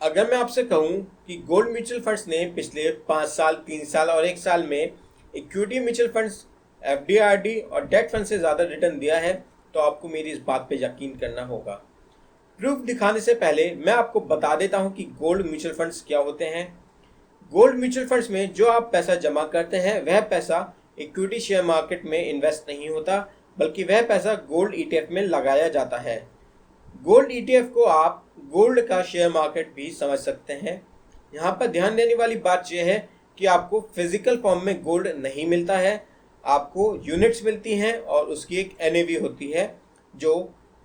अगर मैं आपसे कहूं कि गोल्ड म्यूचुअल फंड्स ने पिछले 5 साल, 3 साल और 1 साल में इक्विटी म्यूचुअल फंड्स, एफडीआरडी और डेट फंड से ज़्यादा रिटर्न दिया है, तो आपको मेरी इस बात पे यकीन करना होगा। प्रूफ दिखाने से पहले मैं आपको बता देता हूं कि गोल्ड म्यूचुअल फंड्स क्या होते हैं। गोल्ड म्यूचुअल फंड्स में जो आप पैसा जमा करते हैं वह पैसा इक्विटी शेयर मार्केट में इन्वेस्ट नहीं होता, बल्कि वह पैसा गोल्ड ईटीएफ में लगाया जाता है। गोल्ड ईटीएफ को आप गोल्ड का शेयर मार्केट भी समझ सकते हैं। यहाँ पर ध्यान देने वाली बात यह है कि आपको फिजिकल फॉर्म में गोल्ड नहीं मिलता है, आपको यूनिट्स मिलती हैं और उसकी एक एनएवी होती है जो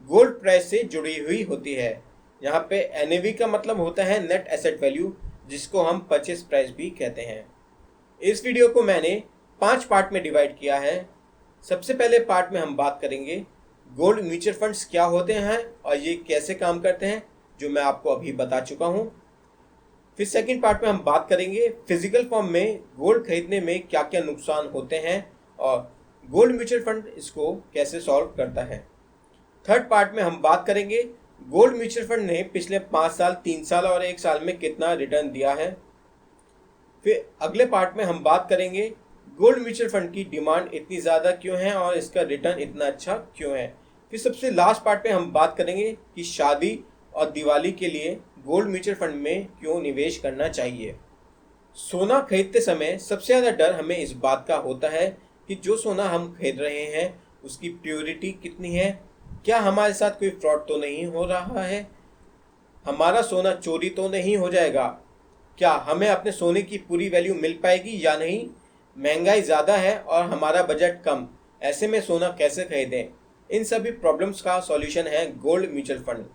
गोल्ड प्राइस से जुड़ी हुई होती है। यहाँ पे एनएवी का मतलब होता है नेट एसेट वैल्यू, जिसको हम परचेस प्राइस भी कहते हैं। इस वीडियो को मैंने 5 पार्ट में डिवाइड किया है। सबसे पहले पार्ट में हम बात करेंगे गोल्ड म्यूचुअल फंड्स क्या होते हैं और ये कैसे काम करते हैं, जो मैं आपको अभी बता चुका हूँ। फिर सेकंड पार्ट में हम बात करेंगे फिजिकल फॉर्म में गोल्ड खरीदने में क्या क्या नुकसान होते हैं और गोल्ड म्यूचुअल फंड इसको कैसे सॉल्व करता है। थर्ड पार्ट में हम बात करेंगे गोल्ड म्यूचुअल फंड ने पिछले 5 साल, 3 साल और 1 साल में कितना रिटर्न दिया है। फिर अगले पार्ट में हम बात करेंगे गोल्ड म्यूचुअल फंड की डिमांड इतनी ज़्यादा क्यों है और इसका रिटर्न इतना अच्छा क्यों है। फिर सबसे लास्ट पार्ट में हम बात करेंगे कि शादी और दिवाली के लिए गोल्ड म्यूचुअल फंड में क्यों निवेश करना चाहिए। सोना खरीदते समय सबसे ज़्यादा डर हमें इस बात का होता है कि जो सोना हम खरीद रहे हैं उसकी प्योरिटी कितनी है, क्या हमारे साथ कोई फ्रॉड तो नहीं हो रहा है, हमारा सोना चोरी तो नहीं हो जाएगा, क्या हमें अपने सोने की पूरी वैल्यू मिल पाएगी या नहीं, महंगाई ज़्यादा है और हमारा बजट कम, ऐसे में सोना कैसे खरीदें। इन सभी प्रॉब्लम्स का सॉल्यूशन है गोल्ड म्यूचुअल फंड।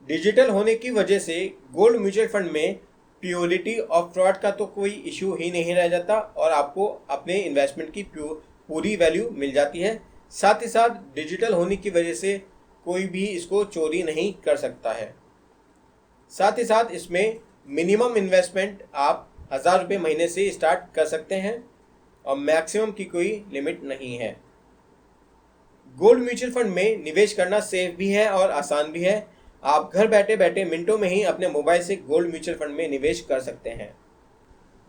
डिजिटल होने की वजह से गोल्ड म्यूचुअल फंड में प्योरिटी और फ्रॉड का तो कोई इशू ही नहीं रह जाता और आपको अपने इन्वेस्टमेंट की पूरी वैल्यू मिल जाती है। साथ ही साथ डिजिटल होने की वजह से कोई भी इसको चोरी नहीं कर सकता है। साथ ही साथ इसमें मिनिमम इन्वेस्टमेंट आप 1000 रुपये महीने से स्टार्ट कर सकते हैं और मैक्सिमम की कोई लिमिट नहीं है। गोल्ड म्यूचुअल फंड में निवेश करना सेफ भी है और आसान भी है। आप घर बैठे बैठे मिनटों में ही अपने मोबाइल से गोल्ड म्यूचुअल फंड में निवेश कर सकते हैं।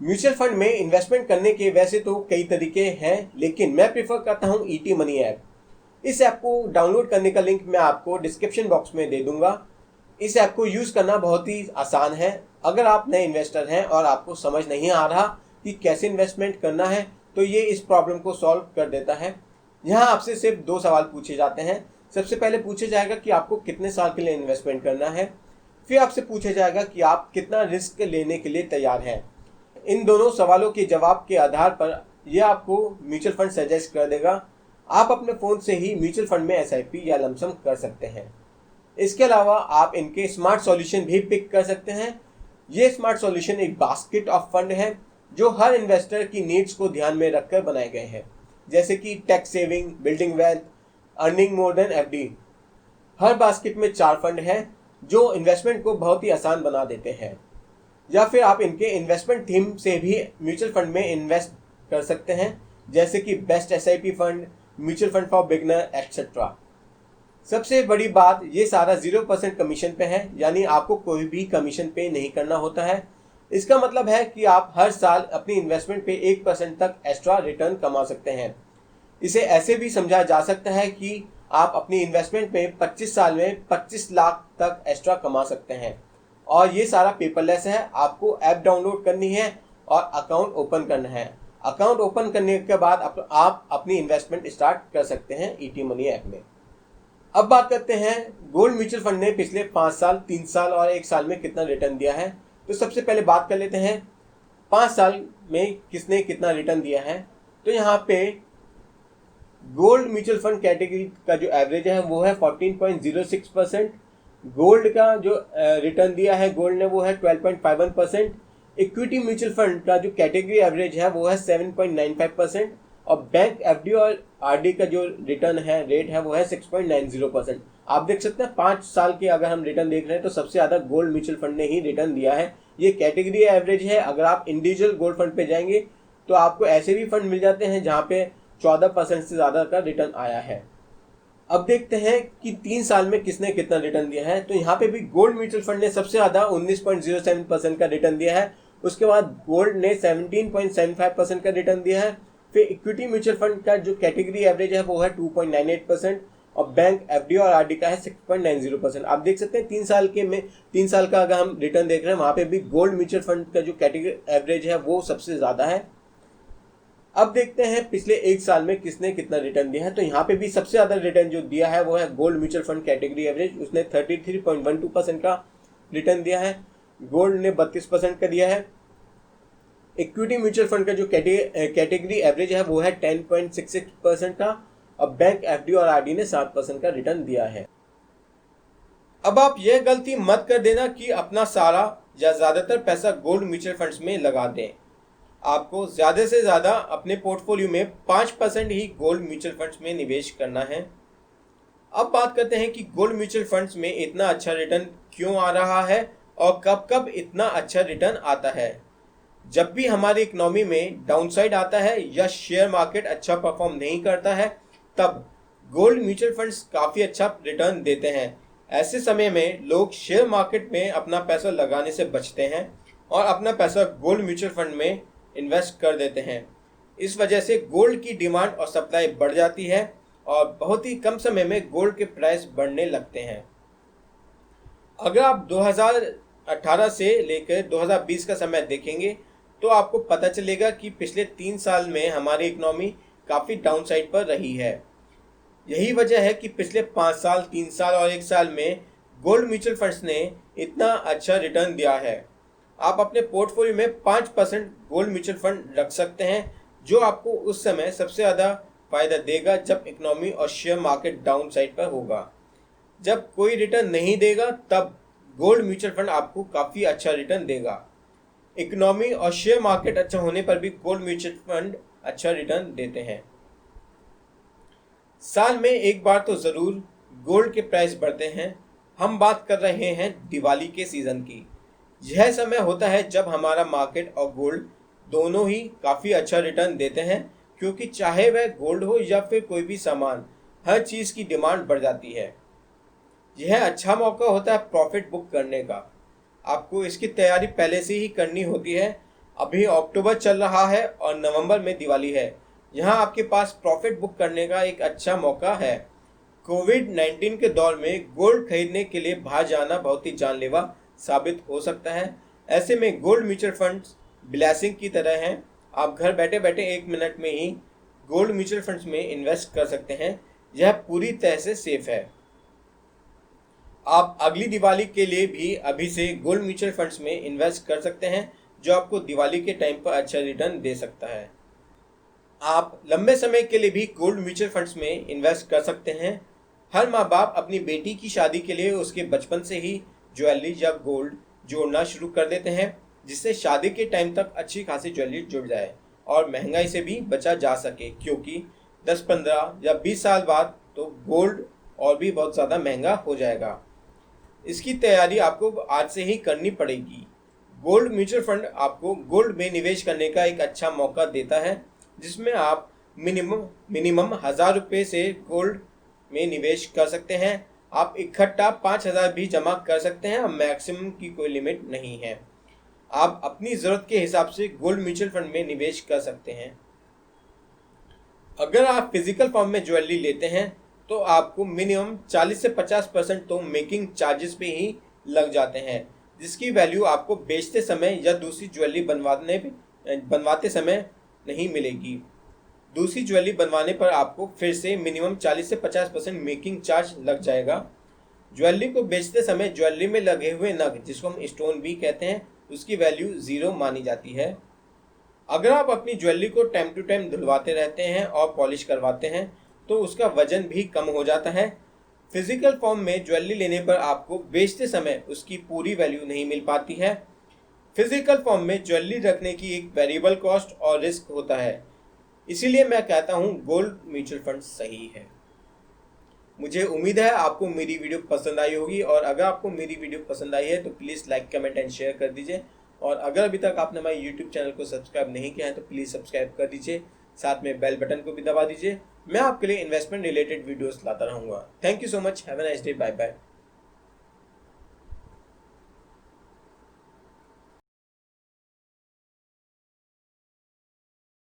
म्यूचुअल फंड में इन्वेस्टमेंट करने के वैसे तो कई तरीके हैं, लेकिन मैं प्रेफर करता हूं ईटी मनी ऐप। इस ऐप को डाउनलोड करने का लिंक मैं आपको डिस्क्रिप्शन बॉक्स में दे दूंगा। इस ऐप को यूज़ करना बहुत ही आसान है। अगर आप नए इन्वेस्टर हैं और आपको समझ नहीं आ रहा कि कैसे इन्वेस्टमेंट करना है, तो ये इस प्रॉब्लम को सॉल्व कर देता है। यहाँ आपसे सिर्फ 2 सवाल पूछे जाते हैं। सबसे पहले पूछा जाएगा कि आपको कितने साल के लिए इन्वेस्टमेंट करना है। फिर आपसे पूछा जाएगा कि आप कितना रिस्क लेने के लिए तैयार हैं। इन दोनों सवालों के जवाब के आधार पर यह आपको म्यूचुअल फंड सजेस्ट कर देगा। आप अपने फ़ोन से ही म्यूचुअल फंड में एसआईपी या लमसम कर सकते हैं। इसके अलावा आप इनके स्मार्ट सॉल्यूशन भी पिक कर सकते हैं। ये स्मार्ट सॉल्यूशन एक बास्केट ऑफ फंड है जो हर इन्वेस्टर की नीड्स को ध्यान में रखकर बनाए गए हैं, जैसे कि tax saving, building wealth, earning more than FD. हर बास्केट में 4 फंड हैं जो इन्वेस्टमेंट को बहुत ही आसान बना देते हैं। या फिर आप इनके इन्वेस्टमेंट थीम से भी म्यूचुअल फंड में इन्वेस्ट कर सकते हैं, जैसे कि best SIP fund, mutual fund for beginner etcetera. सबसे बड़ी बात, ये सारा 0% कमीशन पे है, यानी आपको कोई भी कमीशन पे नहीं करना होता है। इसका मतलब है कि आप हर साल अपनी इन्वेस्टमेंट पे 1% तक एक्स्ट्रा रिटर्न कमा सकते हैं। इसे ऐसे भी समझा जा सकता है कि आप अपनी इन्वेस्टमेंट पे 25 साल में 25 लाख तक एक्स्ट्रा कमा सकते हैं। और ये सारा पेपरलेस है। आपको ऐप डाउनलोड करनी है और अकाउंट ओपन करना है। अकाउंट ओपन करने के बाद आप अपनी इन्वेस्टमेंट स्टार्ट कर सकते हैं ईटी मनी ऐप में। अब बात करते हैं गोल्ड म्यूचुअल फंड ने पिछले 5 साल, 3 साल और 1 साल में कितना रिटर्न दिया है। तो सबसे पहले बात कर लेते हैं 5 साल में किसने कितना रिटर्न दिया है। तो यहाँ पे गोल्ड म्यूचुअल फंड कैटेगरी का जो एवरेज है वो है 14.06%। गोल्ड का जो रिटर्न दिया है गोल्ड ने वो है 12.51%। इक्विटी म्यूचुअल फंड का जो कैटेगरी एवरेज है वो है 7.95% और बैंक एफडी और आरडी का जो रिटर्न है रेट है वो है 6.90%। आप देख सकते हैं 5 साल के अगर हम रिटर्न देख रहे हैं तो सबसे ज़्यादा गोल्ड म्यूचुअल फंड ने ही रिटर्न दिया है। ये कैटेगरी एवरेज है। अगर आप इंडिविजुअल गोल्ड फंड पे जाएंगे तो आपको ऐसे भी फंड मिल जाते हैं जहाँ पे 14% से ज़्यादा का रिटर्न आया है। अब देखते हैं कि 3 साल में किसने कितना रिटर्न दिया है। तो यहाँ पे भी गोल्ड म्यूचुअल फंड ने सबसे ज्यादा 19.07% का रिटर्न दिया है। उसके बाद गोल्ड ने 17.75% का रिटर्न दिया है। फिर इक्विटी म्यूचुअल फंड का जो कैटेगरी एवरेज है वो है 2.98% और बैंक एफडी और आरडी का है 6.90%। आप देख सकते हैं 3 साल का अगर हम रिटर्न देख रहे हैं वहां पे भी गोल्ड म्यूचुअल फंड का जो कैटेगरी एवरेज है वो सबसे ज्यादा है। अब देखते हैं पिछले 1 साल में किसने कितना रिटर्न दिया है। तो यहाँ पे भी सबसे ज्यादा रिटर्न जो दिया है वो है gold mutual fund category average, उसने 33.12% का रिटर्न दिया है। गोल्ड ने 32% का दिया है। इक्विटी म्यूचुअल फंड का जो कैटेगरी एवरेज है वो है 10.66% का और बैंक एफडी और आरडी ने 7% का रिटर्न दिया है। अब आप यह गलती मत कर देना कि अपना सारा या ज्यादातर पैसा गोल्ड म्यूचुअल फंड्स में लगा दें। आपको ज्यादा से ज्यादा अपने पोर्टफोलियो में 5% ही गोल्ड म्यूचुअल फंड्स में निवेश करना है। अब बात करते हैं कि गोल्ड म्यूचुअल फंड्स में इतना अच्छा रिटर्न क्यों आ रहा है और कब कब इतना अच्छा रिटर्न आता है। जब भी हमारी इकोनॉमी में डाउनसाइड आता है या शेयर मार्केट अच्छा परफॉर्म नहीं करता है तब गोल्ड म्यूचुअल फंड्स काफी अच्छा रिटर्न देते हैं। ऐसे समय में लोग शेयर मार्केट में अपना पैसा लगाने से बचते हैं और अपना पैसा गोल्ड म्यूचुअल फंड में इन्वेस्ट कर देते हैं। इस वजह से गोल्ड की डिमांड और सप्लाई बढ़ जाती है और बहुत ही कम समय में गोल्ड के प्राइस बढ़ने लगते हैं। अगर आप 2018 से लेकर 2020 का समय देखेंगे तो आपको पता चलेगा कि पिछले 3 साल में हमारी इकोनॉमी काफ़ी डाउनसाइड पर रही है। यही वजह है कि पिछले 5 साल, 3 साल और 1 साल में गोल्ड म्यूचुअल फंड्स ने इतना अच्छा रिटर्न दिया है। आप अपने पोर्टफोलियो में 5% गोल्ड म्यूचुअल फंड रख सकते हैं जो आपको उस समय सबसे ज़्यादा फायदा देगा जब इकोनॉमी और शेयर मार्केट डाउन साइड पर होगा। जब कोई रिटर्न नहीं देगा तब गोल्ड म्यूचुअल फंड आपको काफ़ी अच्छा रिटर्न देगा। इकोनॉमी और शेयर मार्केट अच्छा होने पर भी गोल्ड म्यूचुअल फंड अच्छा रिटर्न देते हैं। साल में एक बार तो ज़रूर गोल्ड के प्राइस बढ़ते हैं। हम बात कर रहे हैं दिवाली के सीज़न की। यह समय होता है जब हमारा मार्केट और गोल्ड दोनों ही काफ़ी अच्छा रिटर्न देते हैं, क्योंकि चाहे वह गोल्ड हो या फिर कोई भी सामान, हर चीज़ की डिमांड बढ़ जाती है। यह अच्छा मौका होता है प्रॉफिट बुक करने का। आपको इसकी तैयारी पहले से ही करनी होती है। अभी अक्टूबर चल रहा है और नवंबर में दिवाली है। यहाँ आपके पास प्रॉफिट बुक करने का एक अच्छा मौका है। कोविड-19 के दौर में गोल्ड खरीदने के लिए बाहर जाना बहुत ही जानलेवा साबित हो सकता है। ऐसे में गोल्ड म्यूचुअल फंड्स ब्लेसिंग की तरह हैं। आप घर बैठे बैठे 1 मिनट में ही गोल्ड म्यूचुअल फंड्स में इन्वेस्ट कर सकते हैं। यह पूरी तरह से सेफ है। आप अगली दिवाली के लिए भी अभी से गोल्ड म्यूचुअल फंड्स में इन्वेस्ट कर सकते हैं जो आपको दिवाली के टाइम पर अच्छा रिटर्न दे सकता है। आप लंबे समय के लिए भी गोल्ड म्यूचुअल फंड्स में इन्वेस्ट कर सकते हैं। हर माँ बाप अपनी बेटी की शादी के लिए उसके बचपन से ही ज्वेलरी या गोल्ड जोड़ना शुरू कर देते हैं, जिससे शादी के टाइम तक अच्छी खासी ज्वेलरी जुड़ जाए और महंगाई से भी बचा जा सके, क्योंकि 10, 15 या 20 साल बाद तो गोल्ड और भी बहुत ज़्यादा महंगा हो जाएगा। इसकी तैयारी आपको आज से ही करनी पड़ेगी। गोल्ड म्यूचुअल फंड आपको गोल्ड में निवेश करने का एक अच्छा मौका देता है, जिसमें आप मिनिमम 1000 रुपये से गोल्ड में निवेश कर सकते हैं। आप इकट्ठा 5000 भी जमा कर सकते हैं और मैक्सिमम की कोई लिमिट नहीं है। आप अपनी ज़रूरत के हिसाब से गोल्ड म्यूचुअल फंड में निवेश कर सकते हैं। अगर आप फिजिकल फॉर्म में ज्वेलरी लेते हैं तो आपको मिनिमम 40 से 50% तो मेकिंग चार्जेस पे ही लग जाते हैं, जिसकी वैल्यू आपको बेचते समय या दूसरी ज्वेलरी बनवाते समय नहीं मिलेगी। दूसरी ज्वेलरी बनवाने पर आपको फिर से मिनिमम 40 से 50% मेकिंग चार्ज लग जाएगा। ज्वेलरी को बेचते समय ज्वेलरी में लगे हुए नग, जिसको हम स्टोन भी कहते हैं, उसकी वैल्यू 0 मानी जाती है। अगर आप अपनी ज्वेलरी को टाइम टू टाइम धुलवाते रहते हैं और पॉलिश करवाते हैं तो उसका वजन भी कम हो जाता है। फिजिकल फॉर्म में ज्वेलरी लेने पर आपको बेचते समय उसकी पूरी वैल्यू नहीं मिल पाती है। फिजिकल फॉर्म में ज्वेलरी रखने की एक वेरिएबल कॉस्ट और रिस्क होता है। इसीलिए मैं कहता हूँ गोल्ड म्यूचुअल फंड सही है। मुझे उम्मीद है आपको मेरी वीडियो पसंद आई होगी, और अगर आपको मेरी वीडियो पसंद आई है तो please like, comment and share कर दीजिए। और अगर अभी तक आपने हमारे यूट्यूब चैनल को सब्सक्राइब नहीं किया है तो प्लीज़ सब्सक्राइब कर दीजिए। साथ में बेल बटन को भी दबा दीजिए मैं आपके लिए इन्वेस्टमेंट रिलेटेड वीडियोस लाता रहूंगा। Thank you so much, have a nice day, bye bye.